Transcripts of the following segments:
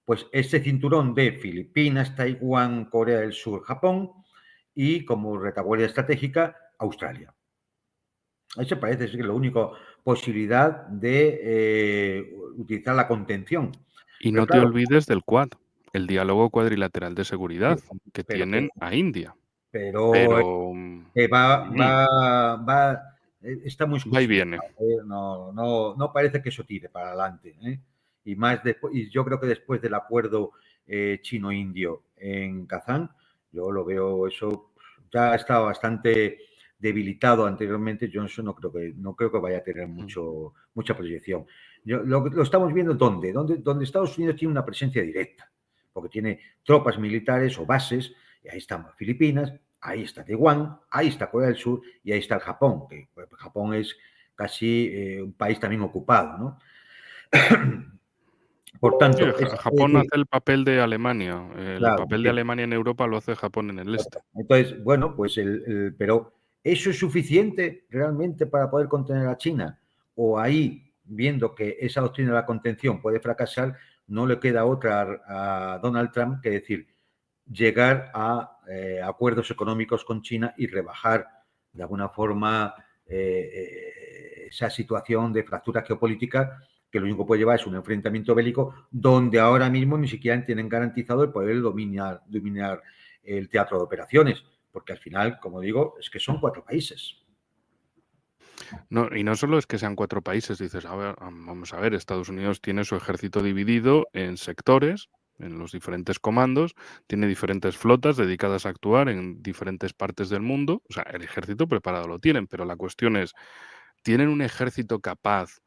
pues este cinturón de Filipinas, Taiwán, Corea del Sur, Japón y como retaguardia estratégica, Australia. Ese parece ser la única posibilidad de utilizar la contención. Y Pero no te claro, olvides del Quad, el diálogo cuadrilateral de seguridad que pero que, tienen a India. pero Pero está muy va y viene. justificado, ¿eh? No parece que eso tire para adelante, ¿eh? Y más después, y yo creo que después del acuerdo chino-indio en Kazán, yo lo veo eso ya estaba bastante debilitado anteriormente. Johnson no creo que vaya a tener mucha proyección. Lo estamos viendo donde Estados Unidos tiene una presencia directa, porque tiene tropas militares o bases, y ahí están Filipinas, ahí está Taiwán, ahí está Corea del Sur y ahí está el Japón, que Japón es casi un país también ocupado, ¿no? Por Sí, tanto, es Japón decir, hace el papel de Alemania. El claro, papel de Alemania en Europa lo hace Japón en el este. entonces, bueno, pues pero ¿eso es suficiente realmente para poder contener a China? O ahí, viendo que esa doctrina de la contención puede fracasar, no le queda otra a Donald Trump que decir, llegar a acuerdos económicos con China y rebajar de alguna forma esa situación de fractura geopolítica que lo único que puede llevar es un enfrentamiento bélico donde ahora mismo ni siquiera tienen garantizado el poder dominar el teatro de operaciones, porque al final, como digo, es que son 4 países. No, y no solo es que sean 4 países, dices, a ver, vamos a ver, Estados Unidos tiene su ejército dividido en sectores, en los diferentes comandos, tiene diferentes flotas dedicadas a actuar en diferentes partes del mundo, o sea, el ejército preparado lo tienen, pero la cuestión es, ¿tienen un ejército capaz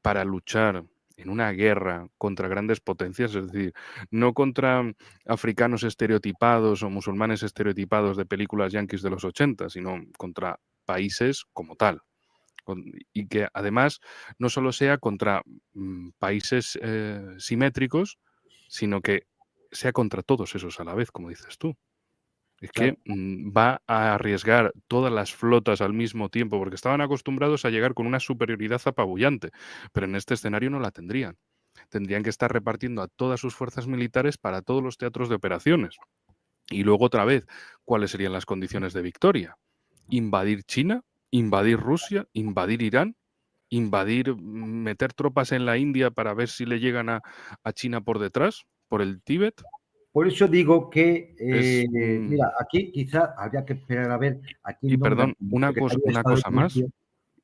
para luchar en una guerra contra grandes potencias? Es decir, no contra africanos estereotipados o musulmanes estereotipados de películas yanquis de los 80, sino contra países como tal. Y que además no solo sea contra países simétricos, sino que sea contra todos esos a la vez, como dices tú. Es Claro. que va a arriesgar todas las flotas al mismo tiempo, porque estaban acostumbrados a llegar con una superioridad apabullante, pero en este escenario no la tendrían. Tendrían que estar repartiendo a todas sus fuerzas militares para todos los teatros de operaciones. Y luego otra vez, ¿cuáles serían las condiciones de victoria? ¿Invadir China? ¿Invadir Rusia? ¿Invadir Irán? ¿Meter tropas en la India para ver si le llegan a China por detrás, por el Tíbet? Por eso digo que, Es, mira, aquí quizá habría que esperar a ver a quién y nombran perdón, como secretario de una Estado de cosa más, Comercio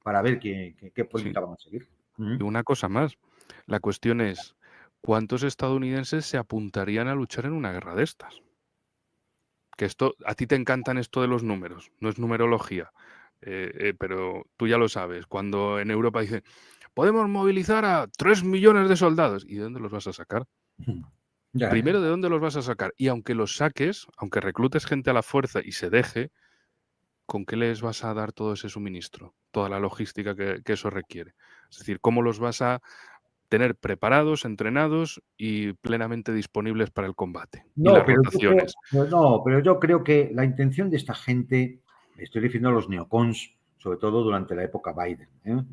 para ver qué sí, política van a seguir. y una cosa más. La cuestión es, ¿cuántos estadounidenses se apuntarían a luchar en una guerra de estas? Que esto, a ti te encantan esto de los números, no es numerología, pero tú ya lo sabes, cuando en Europa dicen, podemos movilizar a 3 millones de soldados, ¿y de dónde los vas a sacar? Ya. Primero, ¿de dónde los vas a sacar? Y aunque los saques, aunque reclutes gente a la fuerza y se deje, ¿con qué les vas a dar todo ese suministro? Toda la logística que eso requiere. Es decir, ¿cómo los vas a tener preparados, entrenados y plenamente disponibles para el combate? Y No, las rotaciones. pero yo creo que la intención de esta gente, me estoy refiriendo a los neocons, sobre todo durante la época Biden, ¿eh?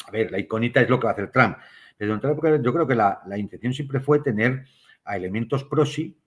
A ver, la iconita es lo que va a hacer Trump, pero durante la época yo creo que la intención siempre fue tener a elementos proxy,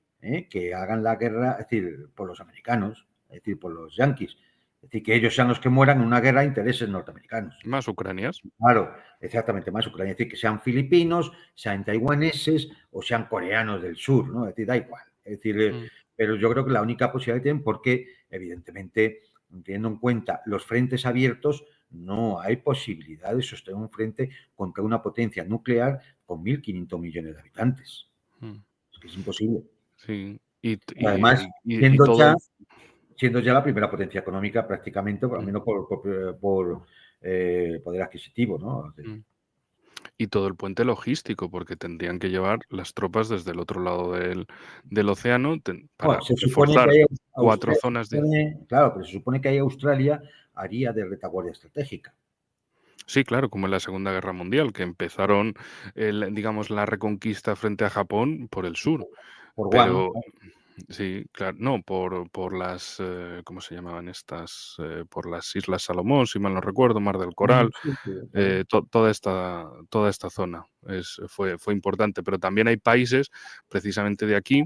que hagan la guerra, es decir, por los americanos, es decir, por los yanquis, es decir, que ellos sean los que mueran en una guerra de intereses norteamericanos. Más Ucranias. Claro, exactamente, más Ucrania. Es decir, que sean filipinos, sean taiwaneses o sean coreanos del sur, ¿no? Es decir, da igual. Es decir, Mm. pero yo creo que la única posibilidad que tienen, porque evidentemente, teniendo en cuenta los frentes abiertos, no hay posibilidad de sostener un frente contra una potencia nuclear con 1.500 millones de habitantes. Mm. Es que es imposible. Sí. Además, Y todo el, siendo ya la primera potencia económica prácticamente, por lo mm, menos por poder adquisitivo, ¿no? mm. Y todo el puente logístico, porque tendrían que llevar las tropas desde el otro lado del océano Bueno, para se supone que reforzar ahí 4 Australia, zonas de... claro, pero se supone que ahí Australia haría de retaguardia estratégica. Sí, claro, como en la Segunda Guerra Mundial, que empezaron, digamos, la reconquista frente a Japón por el sur. Por Guam, Pero ¿no? Sí, claro, no, por las, ¿cómo se llamaban estas? Por las Islas Salomón, si mal no recuerdo, Mar del Coral, Sí, sí, claro. toda esta zona fue importante, pero también hay países, precisamente de aquí,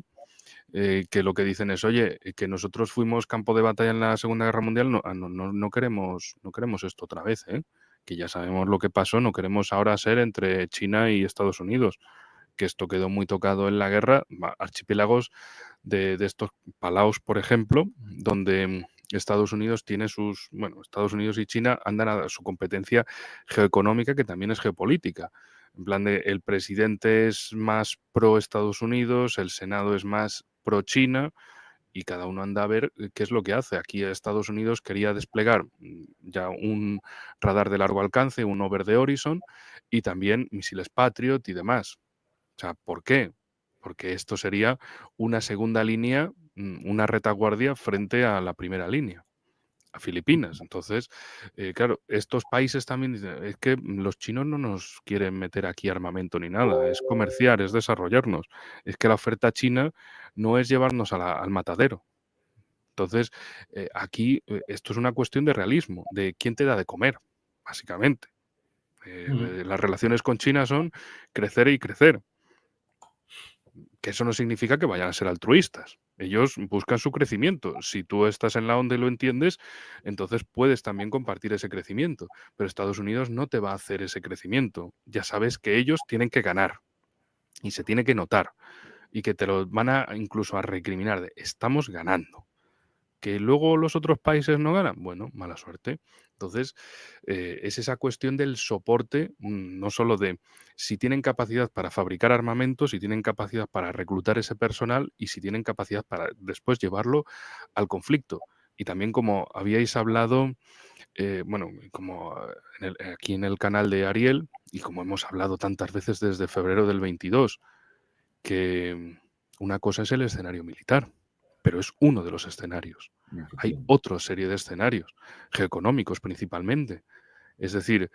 que lo que dicen es, oye, que nosotros fuimos campo de batalla en la Segunda Guerra Mundial, no queremos esto otra vez, ¿eh? Que ya sabemos lo que pasó, no queremos ahora ser entre China y Estados Unidos, que esto quedó muy tocado en la guerra, archipiélagos de estos Palaos, por ejemplo, donde Estados Unidos tiene Estados Unidos y China andan a su competencia geoeconómica, que también es geopolítica. En plan de, el presidente es más pro Estados Unidos, el Senado es más pro China, y cada uno anda a ver qué es lo que hace. Aquí Estados Unidos quería desplegar ya un radar de largo alcance, un Over the Horizon, y también misiles Patriot y demás. O sea, ¿por qué? Porque esto sería una segunda línea, una retaguardia frente a la primera línea, a Filipinas. Entonces, claro, estos países también dicen, es que los chinos no nos quieren meter aquí armamento ni nada, es comerciar, es desarrollarnos. Es que la oferta china no es llevarnos al matadero. Entonces, aquí esto es una cuestión de realismo, de quién te da de comer, básicamente. Ujú. Las relaciones con China son crecer y crecer. Que eso no significa que vayan a ser altruistas. Ellos buscan su crecimiento. Si tú estás en la onda y lo entiendes, entonces puedes también compartir ese crecimiento. Pero Estados Unidos no te va a hacer ese crecimiento. Ya sabes que ellos tienen que ganar y se tiene que notar y que te lo van a incluso a recriminar de estamos ganando. ¿Que luego los otros países no ganan? Bueno, mala suerte. Entonces, es esa cuestión del soporte, no solo de si tienen capacidad para fabricar armamentos, si tienen capacidad para reclutar ese personal y si tienen capacidad para después llevarlo al conflicto. Y también como habíais hablado, bueno, como aquí en el canal de Ariel, y como hemos hablado tantas veces desde febrero del 22, que una cosa es el escenario militar, pero es uno de los escenarios. Hay Efectivamente. otra serie de escenarios, geoeconómicos principalmente. Es decir,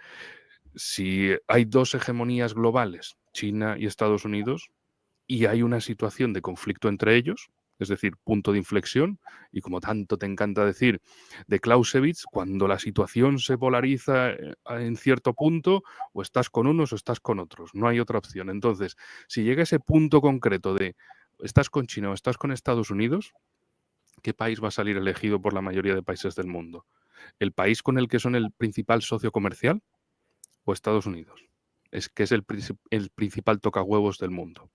si hay dos hegemonías globales, China y Estados Unidos, y hay una situación de conflicto entre ellos, es decir, punto de inflexión, y como tanto te encanta decir de Clausewitz, cuando la situación se polariza en cierto punto, o estás con unos o estás con otros, no hay otra opción. Entonces, si llega ese punto concreto de estás con China o estás con Estados Unidos, ¿qué país va a salir elegido por la mayoría de países del mundo? ¿El país con el que son el principal socio comercial o Estados Unidos? Es que es el principal tocahuevos del mundo.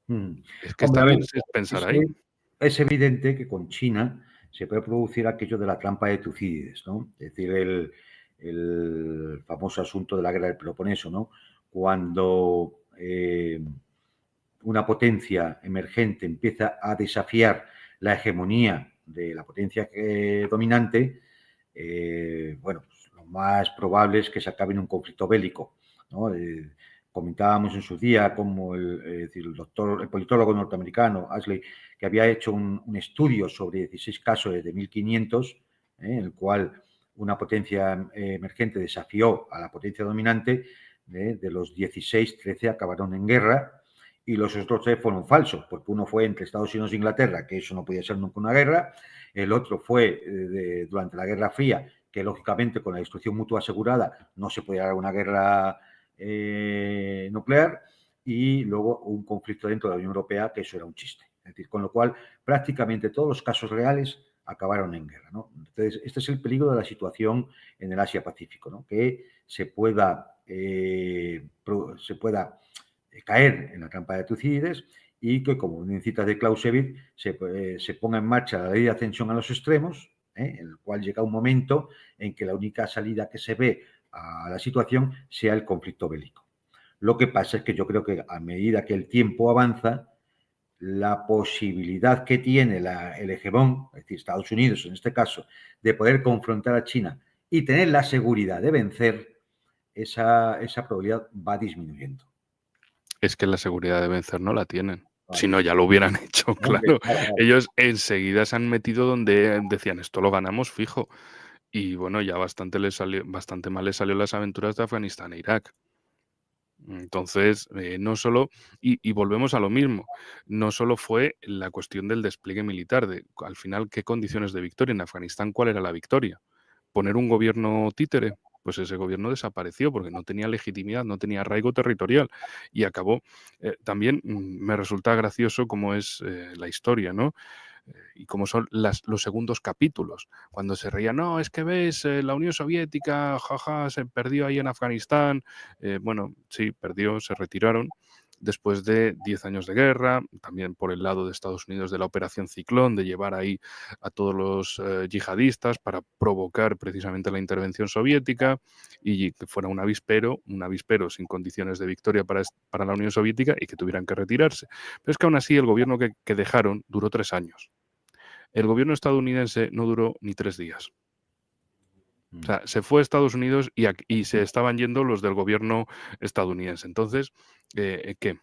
Mm. Es que Hombre, a ver, también es pensar es, ahí. es evidente que con China se puede producir aquello de la trampa de Tucídides, ¿no? Es decir, el famoso asunto de la guerra del Peloponeso, ¿no? Cuando una potencia emergente empieza a desafiar la hegemonía de la potencia dominante, bueno, pues lo más probable es que se acabe en un conflicto bélico, ¿no? Comentábamos en su día como el politólogo norteamericano Ashley, que había hecho un estudio sobre 16 casos desde 1500, en el cual una potencia emergente desafió a la potencia dominante. De los 16, 13 acabaron en guerra y los otros 3 fueron falsos, porque uno fue entre Estados Unidos e Inglaterra, que eso no podía ser nunca una guerra. El otro fue durante la Guerra Fría, que lógicamente con la destrucción mutua asegurada no se podía dar una guerra nuclear, y luego un conflicto dentro de la Unión Europea, que eso era un chiste. Es decir, con lo cual prácticamente todos los casos reales acabaron en guerra, ¿no? Entonces, este es el peligro de la situación en el Asia-Pacífico, ¿no? Que se pueda caer en la trampa de Tucídides y que, como bien citas de Clausewitz, se ponga en marcha la ley de ascensión a los extremos, en el cual llega un momento en que la única salida que se ve a la situación sea el conflicto bélico. Lo que pasa es que yo creo que a medida que el tiempo avanza, la posibilidad que tiene el hegemón, es decir, Estados Unidos en este caso, de poder confrontar a China y tener la seguridad de vencer, esa probabilidad va disminuyendo. Es que la seguridad de vencer no la tienen. Si Vale. no, ya lo hubieran hecho, Hombre, claro. Ellos enseguida se han metido donde decían, esto lo ganamos fijo. Y bueno, ya bastante mal les salió las aventuras de Afganistán e Irak. Entonces, no solo, y volvemos a lo mismo, no solo fue la cuestión del despliegue militar, de al final qué condiciones de victoria en Afganistán, cuál era la victoria. Poner un gobierno títere, pues ese gobierno desapareció porque no tenía legitimidad, no tenía arraigo territorial y acabó. También me resulta gracioso cómo es la historia, ¿no? Y cómo son los segundos capítulos. Cuando se reía, no, es que ves, la Unión Soviética, jaja, se perdió ahí en Afganistán. Bueno, sí, perdió, se retiraron después de 10 años de guerra, también por el lado de Estados Unidos de la Operación Ciclón, de llevar ahí a todos los yihadistas para provocar precisamente la intervención soviética y que fuera un avispero sin condiciones de victoria para la Unión Soviética y que tuvieran que retirarse. Pero es que aún así el gobierno que dejaron duró 3 años. El gobierno estadounidense no duró ni 3 días. O sea, se fue a Estados Unidos y se estaban yendo los del gobierno estadounidense. Entonces, ¿qué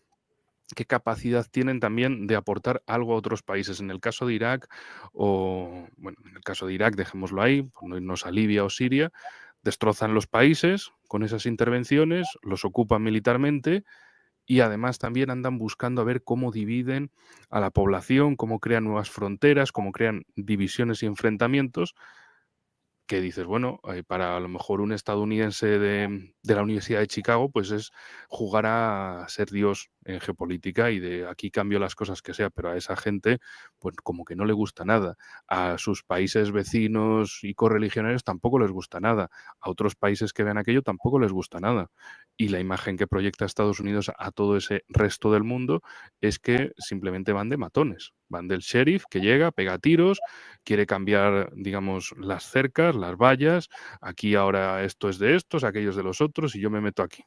capacidad tienen también de aportar algo a otros países? En el caso de Irak, en el caso de Irak, dejémoslo ahí, por no irnos a Libia o Siria, destrozan los países con esas intervenciones, los ocupan militarmente y además también andan buscando a ver cómo dividen a la población, cómo crean nuevas fronteras, cómo crean divisiones y enfrentamientos que dices, bueno, para a lo mejor un estadounidense de la Universidad de Chicago, pues es jugar a ser Dios en geopolítica y de aquí cambio las cosas que sea, pero a esa gente, pues como que no le gusta nada. A sus países vecinos y correligionarios tampoco les gusta nada. A otros países que vean aquello tampoco les gusta nada. Y la imagen que proyecta Estados Unidos a todo ese resto del mundo es que simplemente van de matones, van del sheriff que llega, pega tiros, quiere cambiar, digamos, las cercas, las vallas, aquí ahora esto es de estos, aquello es de los otros y yo me meto aquí.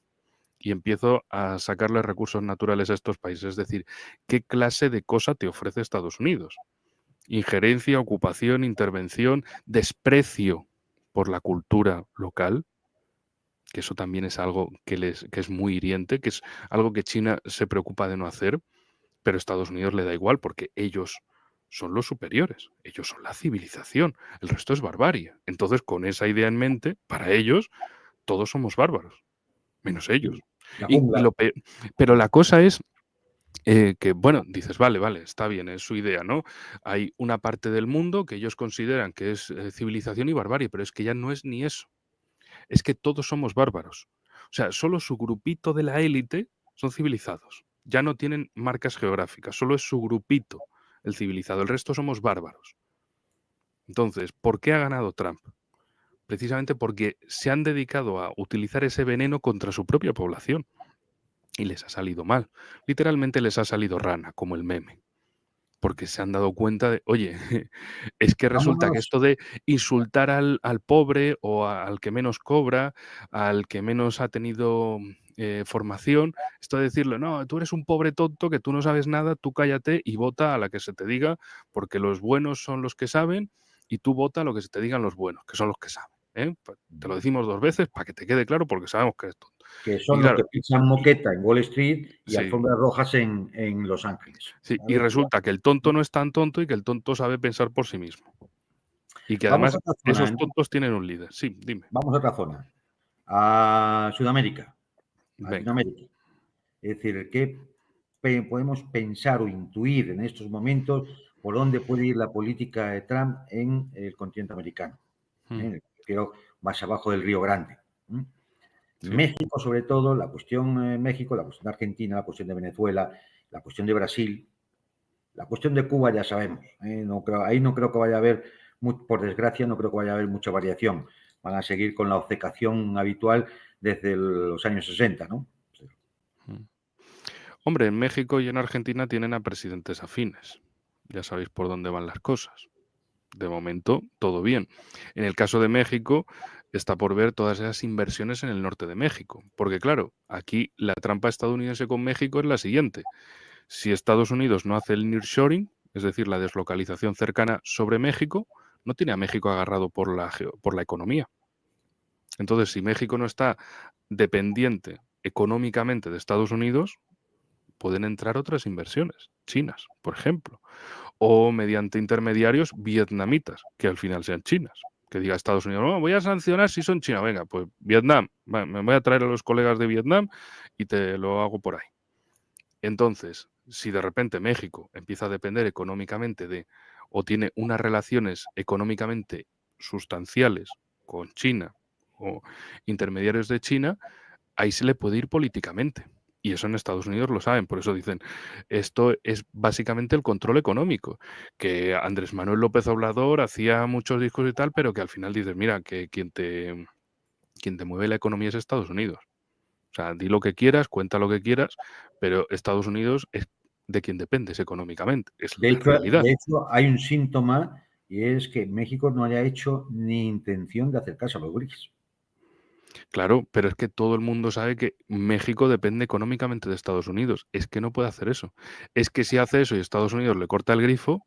Y empiezo a sacarle recursos naturales a estos países. Es decir, ¿qué clase de cosa te ofrece Estados Unidos? Injerencia, ocupación, intervención, desprecio por la cultura local, que eso también es algo que es muy hiriente, que es algo que China se preocupa de no hacer, pero a Estados Unidos le da igual porque ellos son los superiores, ellos son la civilización, el resto es barbarie. Entonces, con esa idea en mente, para ellos, todos somos bárbaros, menos ellos. La Y jungla. pero la cosa es que, bueno, dices, vale, vale, está bien, es su idea, ¿no? Hay una parte del mundo que ellos consideran que es civilización y barbarie, pero es que ya no es ni eso, es que todos somos bárbaros. O sea, solo su grupito de la élite son civilizados. Ya no tienen marcas geográficas, solo es su grupito el civilizado. El resto somos bárbaros. Entonces, ¿por qué ha ganado Trump? Precisamente porque se han dedicado a utilizar ese veneno contra su propia población. Y les ha salido mal. Literalmente les ha salido rana, como el meme. Porque se han dado cuenta de, oye, es que resulta que Vámonos. esto de insultar al pobre o al que menos cobra, al que menos ha tenido formación, esto de decirle, no, tú eres un pobre tonto, que tú no sabes nada, tú cállate y vota a la que se te diga, porque los buenos son los que saben y tú vota a lo que se te digan los buenos, que son los que saben. Pues te lo decimos 2 veces para que te quede claro, porque sabemos que eres tonto. Que Y son los claro, que pisan moqueta en Wall Street y sí, alfombras rojas en Los Ángeles. sí, y ¿Vale? resulta que el tonto no es tan tonto y que el tonto sabe pensar por sí mismo. Y que Vamos a además otra zona, esos tontos tienen un líder. Sí, dime. vamos a otra zona. A Sudamérica, a Venga. Latinoamérica. Es decir, ¿qué podemos pensar o intuir en estos momentos por dónde puede ir la política de Trump en el continente americano? Mm, Pero más abajo del Río Grande. sí. México, sobre todo, la cuestión México, la cuestión de Argentina, la cuestión de Venezuela, la cuestión de Brasil, la cuestión de Cuba ya sabemos. Ahí no creo que vaya a haber, por desgracia, no creo que vaya a haber mucha variación. Van a seguir con la obcecación habitual desde los años 60, ¿no? Mm. Hombre, en México y en Argentina tienen a presidentes afines. Ya sabéis por dónde van las cosas. De momento, todo bien. En el caso de México, está por ver todas esas inversiones en el norte de México. Porque claro, aquí la trampa estadounidense con México es la siguiente. Si Estados Unidos no hace el nearshoring, es decir, la deslocalización cercana sobre México, no tiene a México agarrado por la economía. Entonces, si México no está dependiente económicamente de Estados Unidos, pueden entrar otras inversiones, chinas, por ejemplo, o mediante intermediarios vietnamitas, que al final sean chinas. Que diga Estados Unidos, no, voy a sancionar si son China. Venga, pues Vietnam, me voy a traer a los colegas de Vietnam y te lo hago por ahí. Entonces, si de repente México empieza a depender económicamente o tiene unas relaciones económicamente sustanciales con China o intermediarios de China, ahí se le puede ir políticamente. Y eso en Estados Unidos lo saben, por eso dicen, esto es básicamente el control económico, que Andrés Manuel López Obrador hacía muchos discos y tal, pero que al final dices, mira, que quien te mueve la economía es Estados Unidos. O sea, di lo que quieras, cuenta lo que quieras, pero Estados Unidos es de quien dependes económicamente, es la realidad. De hecho, hay un síntoma y es que México no haya hecho ni intención de acercarse a los BRICS. Claro, pero es que todo el mundo sabe que México depende económicamente de Estados Unidos. Es que no puede hacer eso. Es que si hace eso y Estados Unidos le corta el grifo,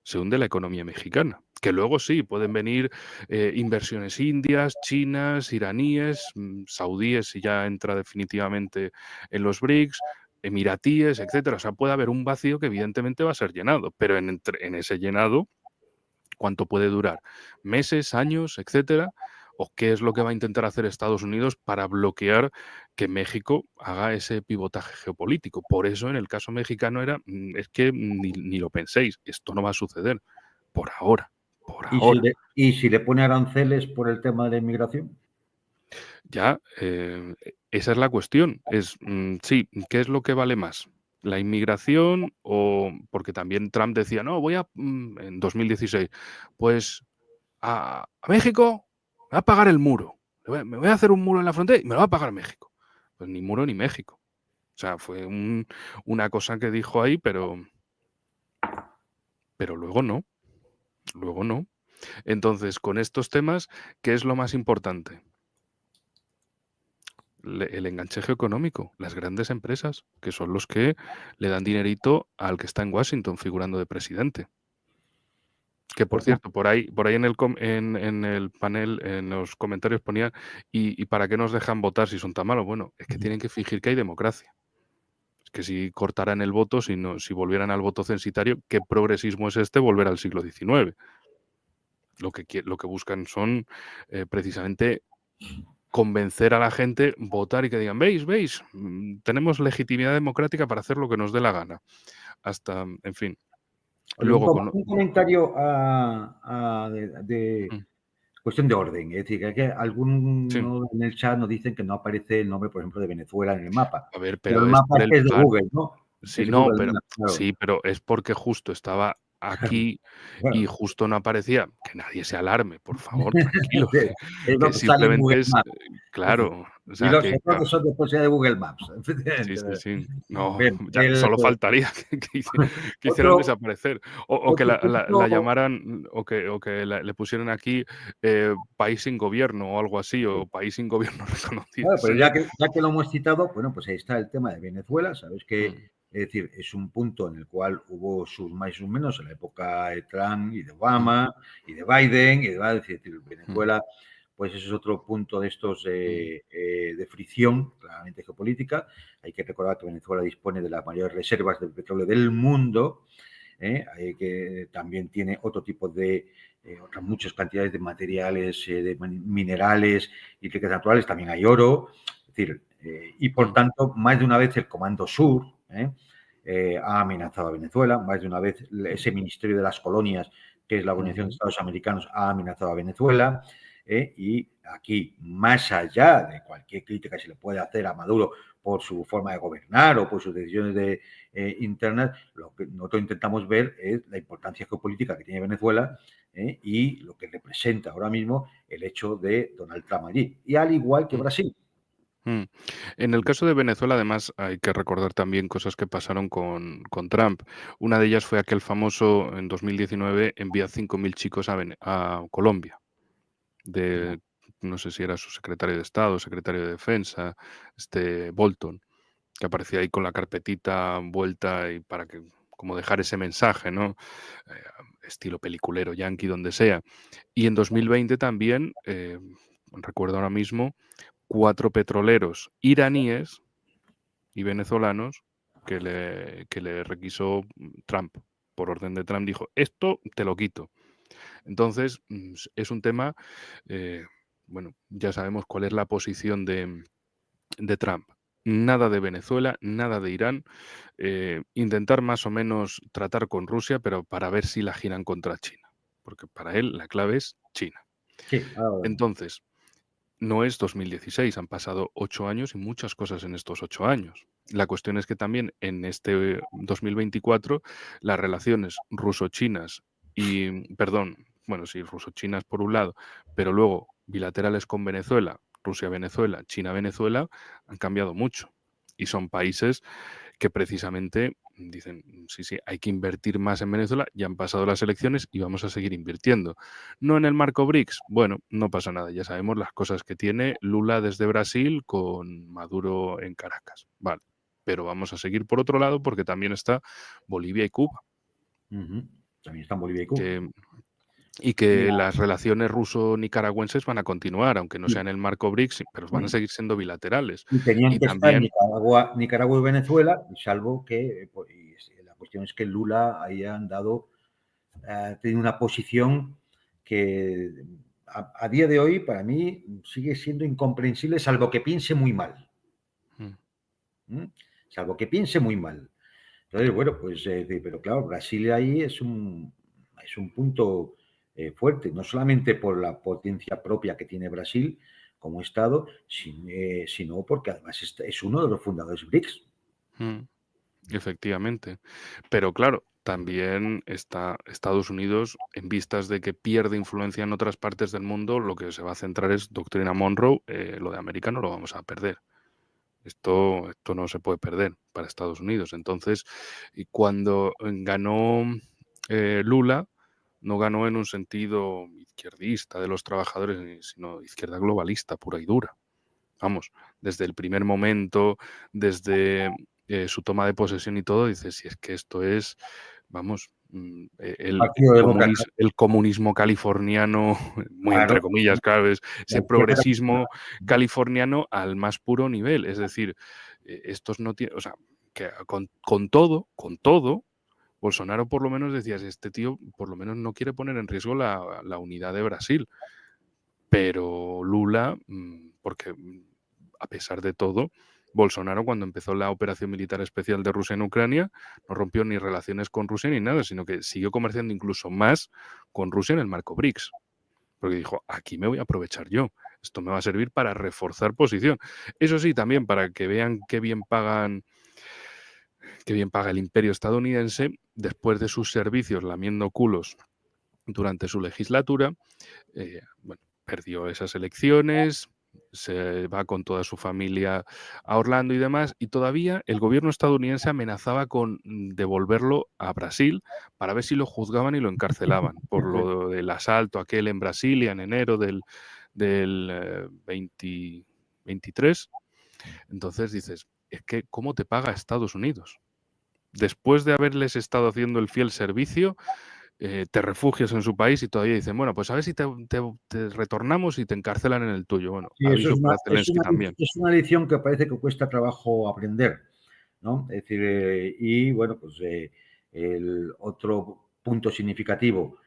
se hunde la economía mexicana. Que luego sí, pueden venir inversiones indias, chinas, iraníes, saudíes si ya entra definitivamente en los BRICS, emiratíes, etcétera. O sea, puede haber un vacío que evidentemente va a ser llenado, pero en ese llenado, ¿cuánto puede durar? ¿Meses, años, etcétera? ¿O qué es lo que va a intentar hacer Estados Unidos para bloquear que México haga ese pivotaje geopolítico? Por eso, en el caso mexicano es que ni lo penséis, esto no va a suceder por ahora, por ahora. Y si le pone aranceles por el tema de la inmigración? Ya, esa es la cuestión. Sí, ¿qué es lo que vale más? ¿La inmigración o porque también Trump decía, no, en 2016, pues a México me va a pagar el muro. Me voy a hacer un muro en la frontera y me lo va a pagar México. Pues ni muro ni México. O sea, fue una cosa que dijo ahí, pero luego no. Luego no. Entonces, con estos temas, ¿qué es lo más importante? El enganchejo económico, las grandes empresas, que son los que le dan dinerito al que está en Washington figurando de presidente. Que por Bueno, cierto, por ahí en el panel, en los comentarios ponían, ¿y para qué nos dejan votar si son tan malos? Bueno, es que tienen que fingir que hay democracia. Es que si cortaran el voto, si volvieran al voto censitario, ¿qué progresismo es este volver al siglo XIX? Lo que buscan son precisamente convencer a la gente, votar y que digan, veis, tenemos legitimidad democrática para hacer lo que nos dé la gana. Hasta, en fin. oye, Luego un comentario de Mm, cuestión de orden. Es decir, que hay sí. algunos en el chat nos dicen que no aparece el nombre, por ejemplo, de Venezuela en el mapa. A ver, Pero pero el es mapa por el es de pan. Google, ¿no? Sí, Es no, Google pero Maps, claro. sí, pero es porque justo estaba aquí y Bueno, justo no aparecía. Que nadie se alarme, por favor, tranquilo, es lo que que sale en Google simplemente es, Maps. claro, o Y sea, los que errores son de posibilidad de Google Maps, sí, efectivamente. sí, sí. No, Bien, ya solo faltaría que hicieran otro, desaparecer o que otro la punto. llamaran o que le pusieran aquí país sin gobierno o algo así, o país sin gobierno reconocido. Bueno, pero Sí. ya que lo hemos citado, bueno, pues ahí está el tema de Venezuela. Sabes que, Mm, es decir, es un punto en el cual hubo sus más y sus menos en la época de Trump y de mm, Obama y de Biden. Y de, es decir, mm, Venezuela, pues ese es otro punto de estos mm, de fricción, claramente geopolítica. Hay que recordar que Venezuela dispone de las mayores reservas de petróleo del mundo. Que también tiene otro tipo de otras muchas cantidades de materiales, de minerales y riquezas naturales, también hay oro, es decir, y por mm, tanto, más de una vez el Comando Sur ha amenazado a Venezuela, más de una vez ese Ministerio de las Colonias, que es la Organización de ujú, Estados Americanos, ha amenazado a Venezuela, y aquí, más allá de cualquier crítica que se le puede hacer a Maduro por su forma de gobernar o por sus decisiones de, internas, lo que nosotros intentamos ver es la importancia geopolítica que tiene Venezuela y lo que representa ahora mismo el hecho de Donald Trump allí. Y al igual que mm, Brasil. mm. En el caso de Venezuela, además, hay que recordar también cosas que pasaron con Trump. Una de ellas fue aquel famoso, en 2019, envía 5.000 chicos a Colombia, de, no sé si era su secretario de Estado, secretario de Defensa, Bolton, que aparecía ahí con la carpetita vuelta y para que, como dejar ese mensaje, ¿no? Eh, estilo peliculero, yankee, donde sea. Y en 2020 también, recuerdo ahora mismo, 4 petroleros iraníes y venezolanos que le requisó Trump. Por orden de Trump dijo, esto te lo quito. Entonces, es un tema, bueno, ya sabemos cuál es la posición de Trump. Nada de Venezuela, nada de Irán. Intentar más o menos tratar con Rusia, pero para ver si la giran contra China. Porque para él la clave es China. Sí, ahora vemos. Entonces, no es 2016, han pasado 8 años y muchas cosas en estos 8 años. La cuestión es que también en este 2024 las relaciones ruso-chinas perdón, bueno, sí, ruso-chinas por un lado, pero luego bilaterales con Venezuela, Rusia-Venezuela, China-Venezuela, han cambiado mucho. Y son países que precisamente dicen, sí, sí, hay que invertir más en Venezuela, ya han pasado las elecciones y vamos a seguir invirtiendo. No en el marco BRICS, bueno, no pasa nada, ya sabemos las cosas que tiene Lula desde Brasil con Maduro en Caracas, vale, pero vamos a seguir por otro lado porque también está Bolivia y Cuba, También están Bolivia y Cuba. que, y que las relaciones ruso-nicaragüenses van a continuar, aunque no Y, sean el marco BRICS, pero van a seguir siendo bilaterales. y tenían Y que estar también Nicaragua y Venezuela, salvo que pues, la cuestión es que Lula hayan dado, tiene una posición que a día de hoy para mí sigue siendo incomprensible, salvo que piense muy mal. Salvo que piense muy mal. Entonces, bueno, pues, pero claro, Brasil ahí es un punto fuerte, no solamente por la potencia propia que tiene Brasil como Estado, sino porque además es uno de los fundadores BRICS. Efectivamente. Pero claro, también está Estados Unidos, en vistas de que pierde influencia en otras partes del mundo, lo que se va a centrar es doctrina Monroe, lo de América no lo vamos a perder. Esto no se puede perder para Estados Unidos. Entonces, y cuando ganó Lula, no ganó en un sentido izquierdista de los trabajadores, sino izquierda globalista, pura y dura. Vamos, desde el primer momento, desde su toma de posesión y todo, dices, si es que esto es, vamos, Partido Demócrata. el comunismo californiano, muy entre Claro, comillas, claro, es la ese izquierda. progresismo californiano al más puro nivel. Es decir, estos no tienen, o sea, que con todo, Bolsonaro por lo menos decías, este tío por lo menos no quiere poner en riesgo la unidad de Brasil. Pero Lula, porque a pesar de todo, Bolsonaro cuando empezó la operación militar especial de Rusia en Ucrania no rompió ni relaciones con Rusia ni nada, sino que siguió comerciando incluso más con Rusia en el marco BRICS. Porque dijo, aquí me voy a aprovechar yo, esto me va a servir para reforzar posición. Eso sí, también para que vean qué bien paga el imperio estadounidense después de sus servicios lamiendo culos durante su legislatura. Bueno, perdió esas elecciones, se va con toda su familia a Orlando y demás, y todavía el gobierno estadounidense amenazaba con devolverlo a Brasil para ver si lo juzgaban y lo encarcelaban por lo del asalto aquel en Brasilia en enero del 2023. Entonces dices, es que ¿cómo te paga Estados Unidos? Después de haberles estado haciendo el fiel servicio, te refugias en su país y todavía dicen, bueno, pues a ver si te retornamos y te encarcelan en el tuyo. Bueno, Sí, eso aviso para Zelensky también. es una lección que parece que cuesta trabajo aprender, ¿no? Es decir, y bueno, pues el otro punto significativo,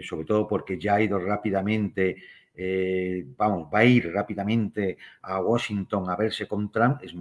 sobre todo porque ya ha ido rápidamente, va a ir rápidamente a Washington a verse con Trump, es